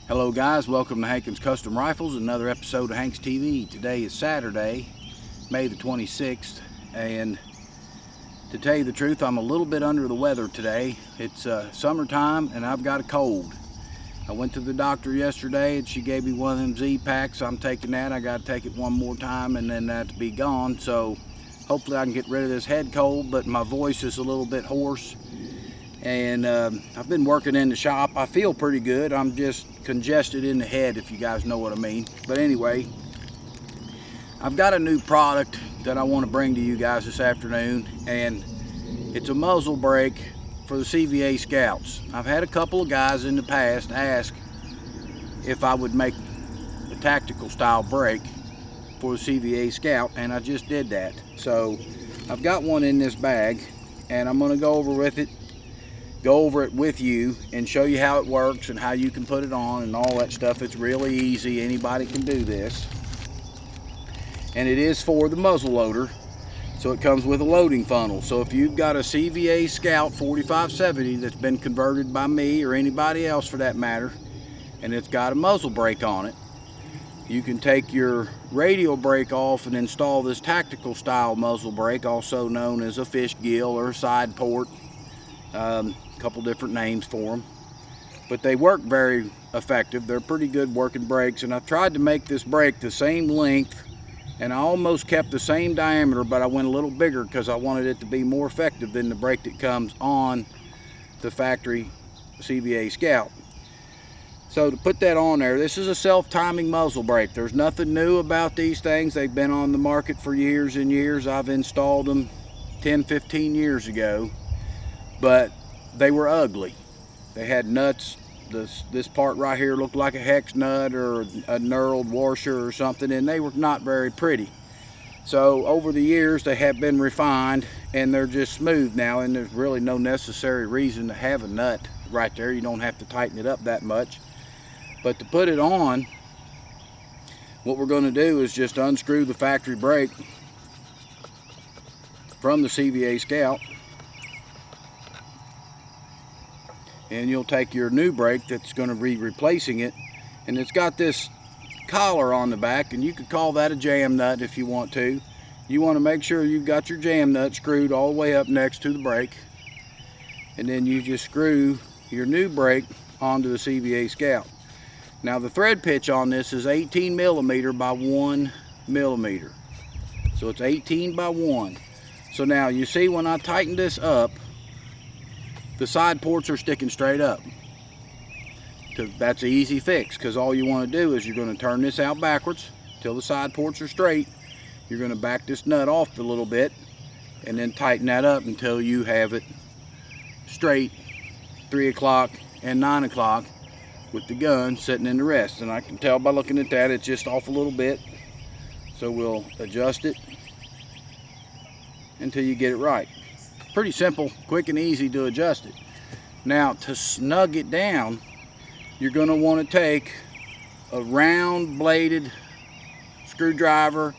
Hello guys, welcome to Hankins Custom Rifles, another episode of Hanks TV. Today is Saturday, May the 26th, and to tell you the truth, I'm a little bit under the weather today. It's summertime and I've got a cold. I went to the doctor yesterday and she gave me one of them Z-packs. I'm taking that. I got to take it one more time and then that'll be gone. So hopefully I can get rid of this head cold, but my voice is a little bit hoarse. And I've been working in the shop. I feel pretty good. I'm just congested in the head, if you guys know what I mean. But anyway, I've got a new product that I want to bring to you guys this afternoon, and it's a muzzle brake for the CVA Scouts. I've had a couple of guys in the past ask if I would make a tactical style brake for the CVA Scout, and I just did that. So I've got one in this bag, and I'm going to go over it with you and show you how it works and how you can put it on and all that stuff. It's really easy. Anybody can do this. And it is for the muzzle loader, so it comes with a loading funnel. So if you've got a CVA Scout 4570 that's been converted by me or anybody else for that matter, and it's got a muzzle brake on it, you can take your radial brake off and install this tactical style muzzle brake, also known as a fish gill or side port. Couple different names for them, but they work very effective. They're pretty good working brakes, and I've tried to make this brake the same length, and I almost kept the same diameter, but I went a little bigger because I wanted it to be more effective than the brake that comes on the factory CVA Scout. So to put that on there, this is a self-timing muzzle brake. There's nothing new about these things. They've been on the market for years and years. I've installed them 10-15 years ago, but they were ugly. They had nuts. This part right here looked like a hex nut or a knurled washer or something, and they were not very pretty. So over the years they have been refined and they're just smooth now, and there's really no necessary reason to have a nut right there. You don't have to tighten it up that much. But to put it on, what we're going to do is just unscrew the factory brake from the CVA Scout, and you'll take your new brake that's going to be replacing it, and it's got this collar on the back, and you could call that a jam nut if you want to. You want to make sure you've got your jam nut screwed all the way up next to the brake, and then you just screw your new brake onto the CVA Scout. Now the thread pitch on this is 18 millimeter by 1 millimeter, so it's 18 by 1. So now you see when I tighten this up, the side ports are sticking straight up. That's an easy fix, because all you want to do is you're going to turn this out backwards till the side ports are straight. You're going to back this nut off a little bit and then tighten that up until you have it straight 3 o'clock and 9 o'clock with the gun sitting in the rest. And I can tell by looking at that it's just off a little bit, so we'll adjust it until you get it right. Pretty simple, quick and easy to adjust it. Now to snug it down, you're going to want to take a round bladed screwdriver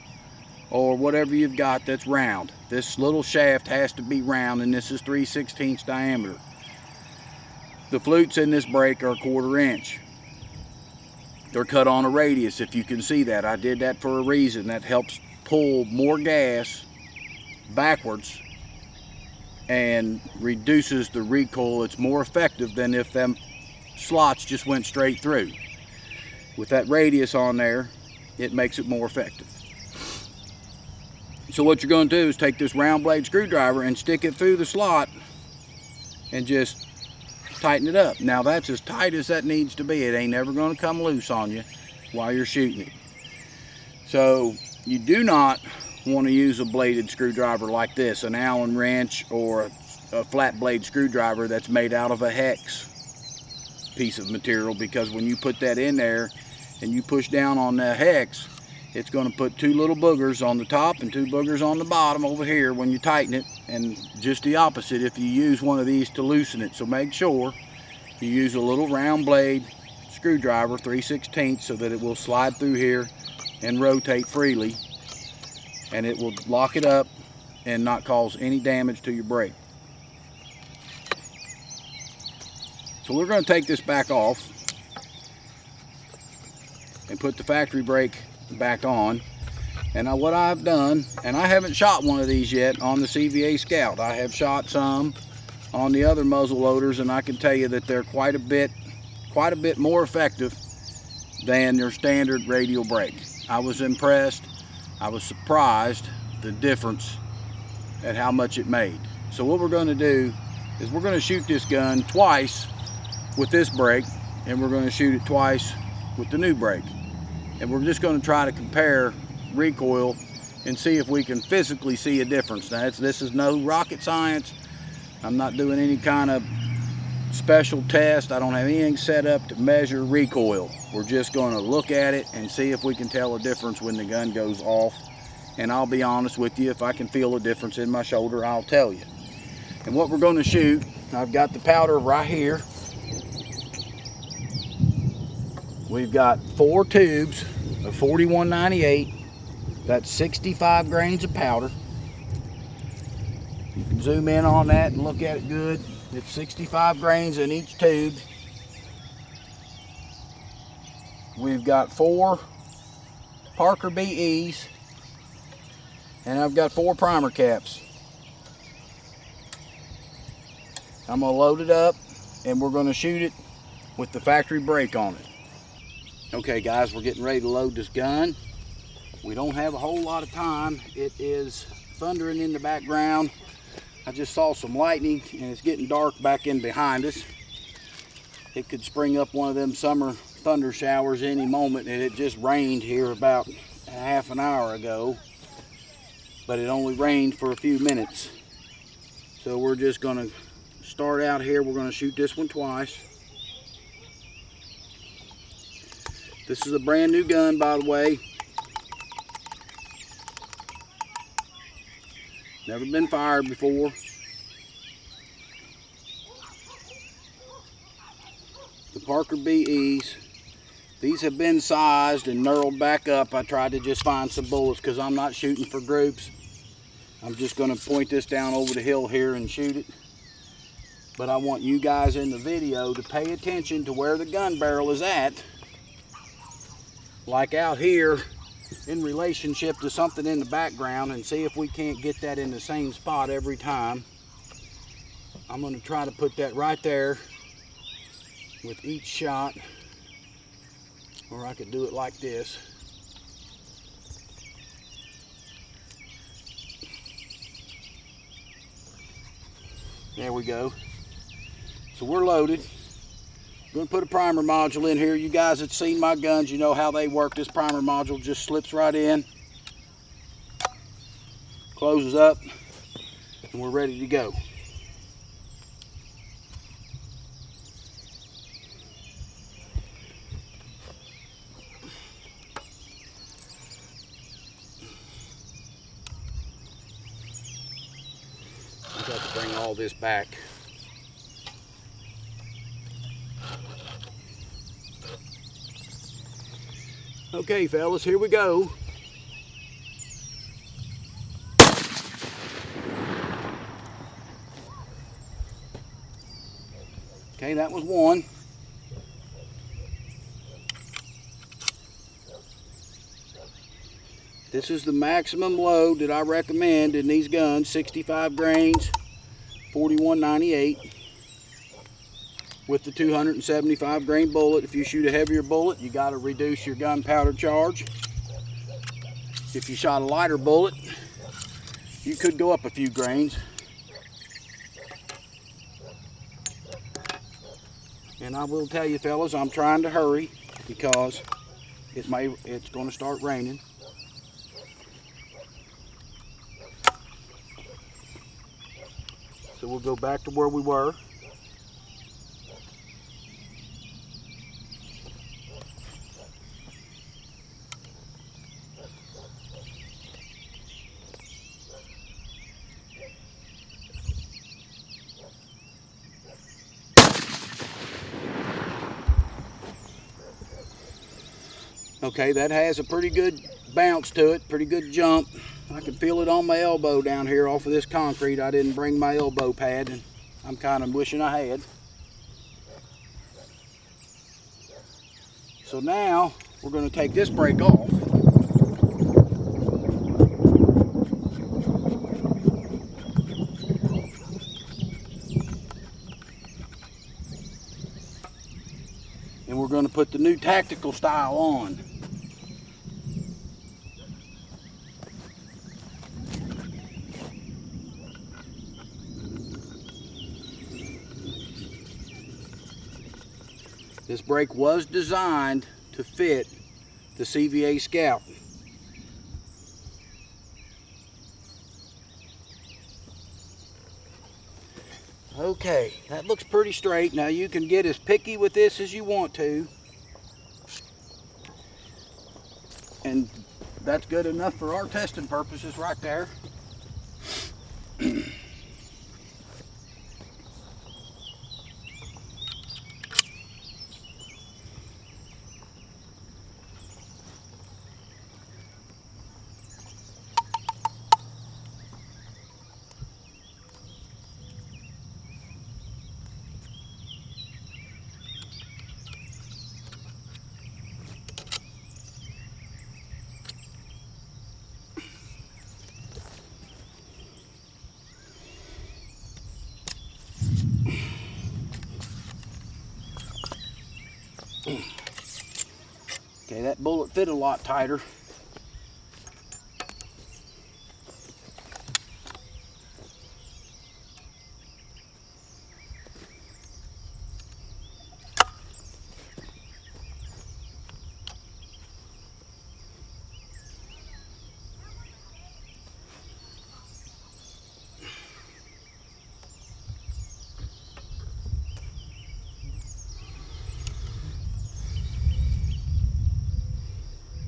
or whatever you've got that's round. This little shaft has to be round, and this is 3/16 diameter. The flutes in this brake are 1/4 inch. They're cut on a radius, if you can see that. I did that for a reason. That helps pull more gas backwards and reduces the recoil. It's more effective than if them slots just went straight through. With that radius on there, it makes it more effective. So what you're going to do is take this round blade screwdriver and stick it through the slot and just tighten it up. Now that's as tight as that needs to be. It ain't never going to come loose on you while you're shooting it. So you do not want to use a bladed screwdriver like this, an Allen wrench or a flat blade screwdriver that's made out of a hex piece of material, because when you put that in there and you push down on that hex, it's going to put 2 little boogers on the top and 2 boogers on the bottom over here when you tighten it, and just the opposite if you use one of these to loosen it. So make sure you use a little round blade screwdriver 3/16 so that it will slide through here and rotate freely, and it will lock it up and not cause any damage to your brake. So we're going to take this back off and put the factory brake back on. And what I've done, and I haven't shot one of these yet on the CVA Scout. I have shot some on the other muzzle loaders, and I can tell you that they're quite a bit more effective than your standard radial brake. I was impressed. I was surprised the difference at how much it made. So what we're going to do is we're going to shoot this gun twice with this brake, and we're going to shoot it twice with the new brake. And we're just going to try to compare recoil and see if we can physically see a difference. Now this is no rocket science. I'm not doing any kind of special test. I don't have anything set up to measure recoil. We're just going to look at it and see if we can tell a difference when the gun goes off. And I'll be honest with you, if I can feel a difference in my shoulder, I'll tell you. And what we're going to shoot, I've got the powder right here. We've got 4 tubes of 4198. That's 65 grains of powder. You can zoom in on that and look at it good. It's 65 grains in each tube. We've got 4 Parker BEs, and I've got 4 primer caps. I'm going to load it up, and we're going to shoot it with the factory brake on it. Okay guys, we're getting ready to load this gun. We don't have a whole lot of time. It is thundering in the background. I just saw some lightning, and it's getting dark back in behind us. It could spring up one of them summer thunder showers any moment, and it just rained here about a half an hour ago, but it only rained for a few minutes. So we're just going to start out here. We're going to shoot this one twice. This is a brand new gun, by the way. Never been fired before. The Parker BEs. These have been sized and knurled back up. I tried to just find some bullets because I'm not shooting for groups. I'm just going to point this down over the hill here and shoot it. But I want you guys in the video to pay attention to where the gun barrel is at. Like out here, in relationship to something in the background, and see if we can't get that in the same spot every time. I'm going to try to put that right there with each shot, or I could do it like this. There we go. So we're loaded. I'm going to put a primer module in here. You guys that seen my guns, you know how they work. This primer module just slips right in, closes up, and we're ready to go. I've got to bring all this back. Okay, fellas, here we go. Okay, that was one. This is the maximum load that I recommend in these guns, 65 grains, 4198. With the 275 grain bullet. If you shoot a heavier bullet, you got to reduce your gunpowder charge. If you shot a lighter bullet, you could go up a few grains. And I will tell you, fellas, I'm trying to hurry because it's going to start raining. So we'll go back to where we were. Okay, that has a pretty good bounce to it, pretty good jump. I can feel it on my elbow down here off of this concrete. I didn't bring my elbow pad, and I'm kind of wishing I had. So now we're going to take this brake off. And we're going to put the new tactical style on. This brake was designed to fit the CVA Scout. Okay, that looks pretty straight. Now you can get as picky with this as you want to. And that's good enough for our testing purposes right there. Okay, that bullet fit a lot tighter.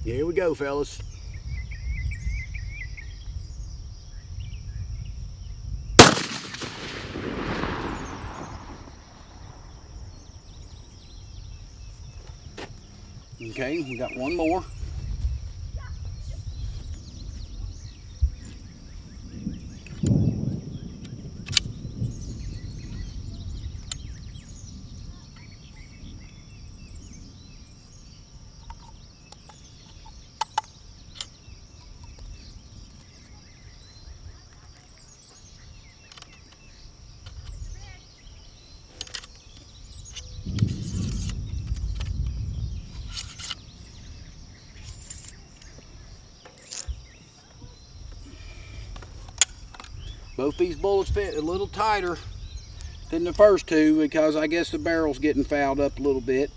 Here we go, fellas. Okay, we got one more. Both these bullets fit a little tighter than the first two because I guess the barrel's getting fouled up a little bit.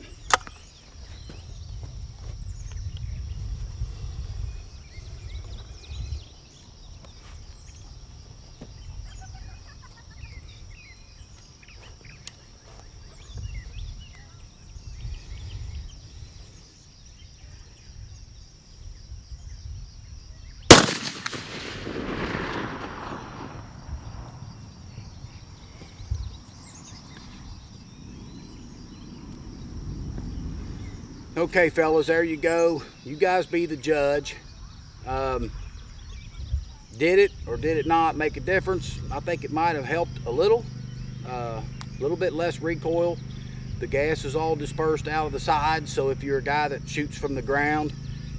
Okay, fellas, there you go. You guys be the judge. Did it or did it not make a difference? I think it might have helped a little bit less recoil. The gas is all dispersed out of the sides, so if you're a guy that shoots from the ground,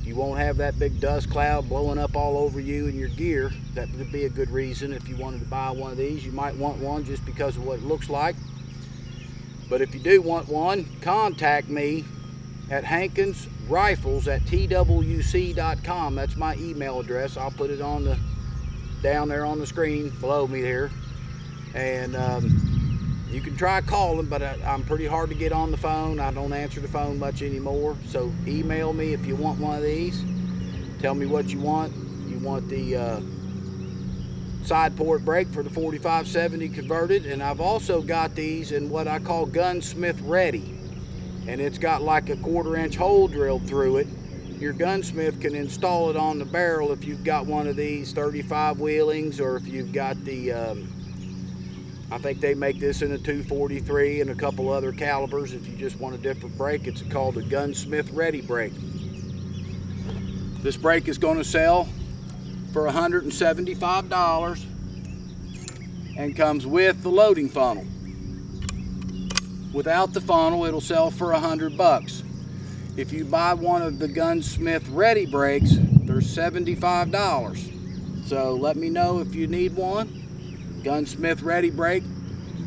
you won't have that big dust cloud blowing up all over you and your gear. That would be a good reason. If you wanted to buy one of these, you might want one just because of what it looks like. But if you do want one, contact me at Hankins Rifles at twc.com. That's my email address. I'll put it on the down there on the screen below me here. And you can try calling, but I'm pretty hard to get on the phone. I don't answer the phone much anymore. So email me if you want one of these. Tell me what you want. You want the side port brake for the 4570 converted, and I've also got these in what I call gunsmith ready. And it's got like a 1/4 inch hole drilled through it. Your gunsmith can install it on the barrel if you've got one of these 35 wheelings, or if you've got the I think they make this in a 243 and a couple other calibers. If you just want a different brake, it's called a gunsmith ready brake. This brake is going to sell for $175 and comes with the loading funnel. Without the funnel, it'll sell for $100. If you buy one of the Gunsmith Ready brakes, they're $75. So let me know if you need one. Gunsmith Ready brake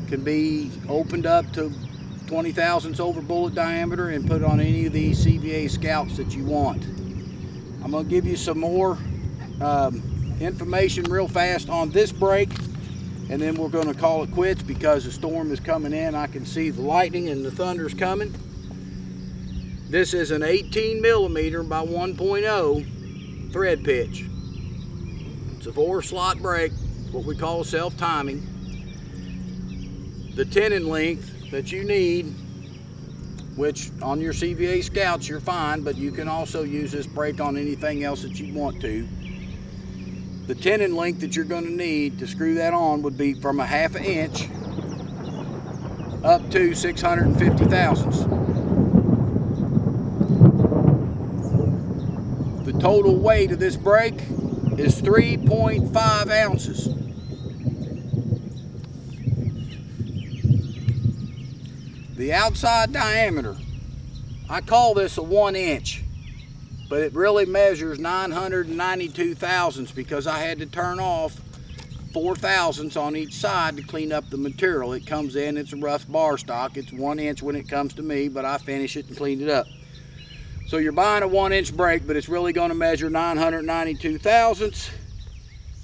can be opened up to 20 thousandths over bullet diameter and put on any of these CVA Scouts that you want. I'm going to give you some more information real fast on this brake, and then we're going to call it quits because the storm is coming in. I can see the lightning and the thunder's coming. This is an 18 millimeter by 1.0 thread pitch. It's a 4-slot brake, what we call self-timing. The tenon length that you need, which on your CVA Scouts you're fine, but you can also use this brake on anything else that you want to. The tenon length that you're going to need to screw that on would be from 1/2 inch up to 650 thousandths. The total weight of this brake is 3.5 ounces. The outside diameter, I call this a 1 inch, but it really measures 992 thousandths because I had to turn off 4 thousandths on each side to clean up the material. It comes in, it's a rough bar stock. It's 1 inch when it comes to me, but I finish it and clean it up. So you're buying a 1 inch brake, but it's really going to measure 992 thousandths.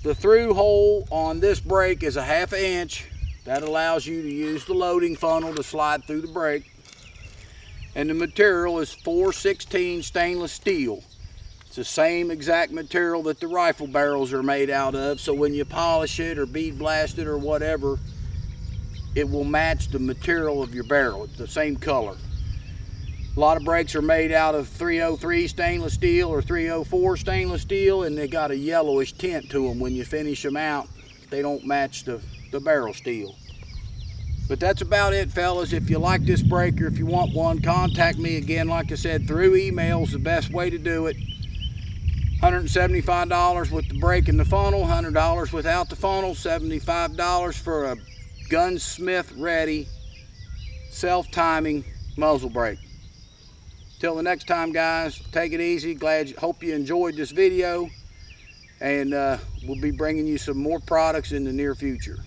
The through hole on this brake is 1/2 inch. That allows you to use the loading funnel to slide through the brake. And the material is 416 stainless steel. It's the same exact material that the rifle barrels are made out of, so when you polish it or bead blast it or whatever, it will match the material of your barrel. It's the same color. A lot of brakes are made out of 303 stainless steel or 304 stainless steel, and they got a yellowish tint to them. When you finish them out, they don't match the barrel steel. But that's about it, fellas. If you like this brake or if you want one, contact me again. Like I said, through email is the best way to do it. $175 with the brake and the funnel, $100 without the funnel, $75 for a Gunsmith Ready self-timing muzzle brake. Till the next time, guys, take it easy. Hope you enjoyed this video, and we'll be bringing you some more products in the near future.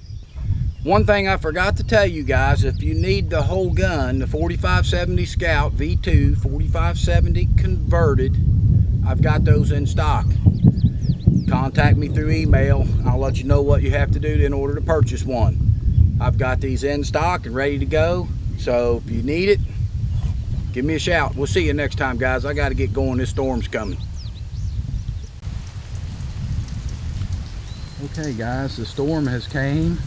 One thing I forgot to tell you guys, if you need the whole gun, the 4570 Scout V2, 4570 converted, I've got those in stock. Contact me through email. I'll let you know what you have to do in order to purchase one. I've got these in stock and ready to go, so if you need it, give me a shout. We'll see you next time, guys. I got to get going. This storm's coming. Okay, guys, the storm has came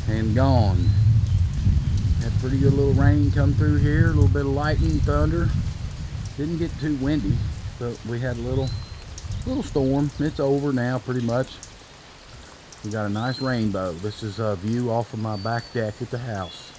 and gone. Had pretty good little rain come through here, a little bit of lightning, thunder. Didn't get too windy, but we had a little storm. It's over now pretty much. We got a nice rainbow. This is a view off of my back deck at the house.